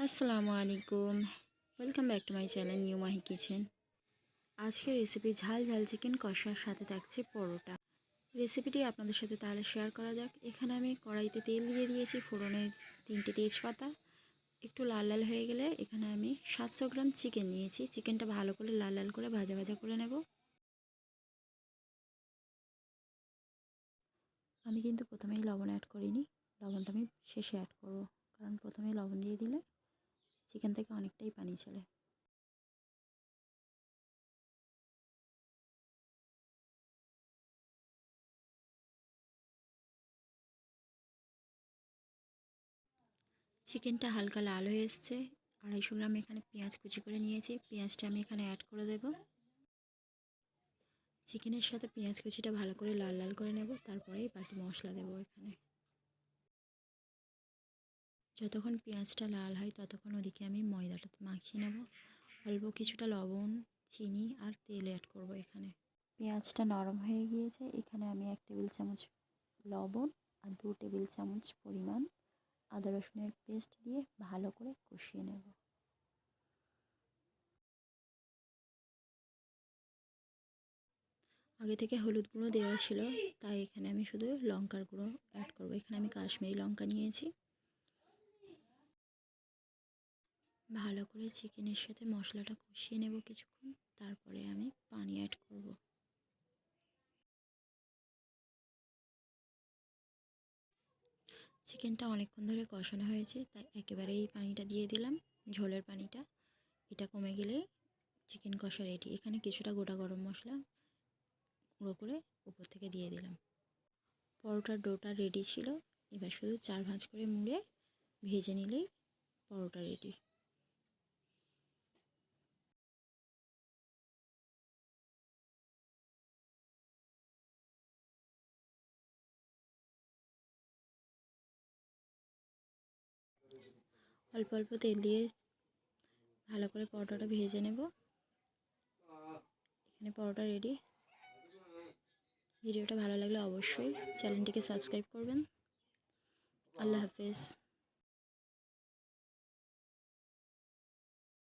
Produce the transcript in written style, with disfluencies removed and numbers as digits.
আসসালামু আলাইকুম। Welcome back to my channel new Mahi kitchen. আজকের রেসিপি ঝাল ঝাল চিকেন কষার সাথে থাকছে পরোটা। রেসিপিটি আপনাদের সাথে তাহলে শেয়ার করা যাক। এখানে আমি কড়াইতে তেল দিয়ে দিয়েছি, ফোড়নে 3টে তেজপাতা। একটু লাল লাল হয়ে গেলে এখানে আমি 700 গ্রাম চিকেন নিয়েছি। চিকেনটা ভালো করে লাল লাল করে ভাজা ভাজা করে নেব। আমি কিন্তু প্রথমেই লবণ অ্যাড করিনি, লবণটা আমি শেষে অ্যাড করব, কারণ প্রথমেই লবণ দিয়ে দিলে চিকেন থেকে অনেকটাই পানি চলে। চিকেনটা হালকা লাল হয়ে এসছে। 250 গ্রাম এখানে পেঁয়াজ কুচি করে নিয়েছি, পেঁয়াজটা আমি এখানে অ্যাড করে দেব। চিকেনের সাথে পেঁয়াজ কুচিটা ভালো করে লাল লাল করে নেব, তারপরেই বাকি মশলা দেব এখানে। যতক্ষণ পেঁয়াজটা লাল হয় ততক্ষণ ওদিকে আমি ময়দাটা মাখিয়ে নেব। অল্প কিছুটা লবণ, চিনি আর তেল অ্যাড করব এখানে। পেঁয়াজটা নরম হয়ে গিয়েছে, এখানে আমি 1 টেবিল চামচ লবণ আর 2 টেবিল চামচ পরিমাণ আদা রসুনের পেস্ট দিয়ে ভালো করে কষিয়ে নেব। আগে থেকে হলুদ গুঁড়ো দেওয়া ছিল, তাই এখানে আমি শুধু লঙ্কার গুঁড়ো অ্যাড করব। এখানে আমি কাশ্মীরি লঙ্কা নিয়েছি। ভালো করে চিকেনের সাথে মশলাটা কষিয়ে নেব কিছুক্ষণ, তারপরে আমি পানি অ্যাড করব। চিকেনটা অনেকক্ষণ ধরে কষানো হয়েছে, তাই একেবারে এই পানিটা দিয়ে দিলাম, ঝোলের পানিটা। এটা কমে গেলে চিকেন কষা রেডি। এখানে কিছুটা গোটা গরম মশলা গুঁড়ো করে উপর থেকে দিয়ে দিলাম। পরোটার ডোটা রেডি ছিল, এবার শুধু 4 ভাঁজ করে মুড়ে ভেজে নিলেই পরোটা রেডি। অল্প অল্প তেল দিয়ে ভালো করে পরোটাটা ভেজে নেব। এখানে পরোটা রেডি। ভিডিওটা ভালো লাগলে অবশ্যই চ্যানেলটিকে সাবস্ক্রাইব করবেন। আল্লাহ হাফেজ।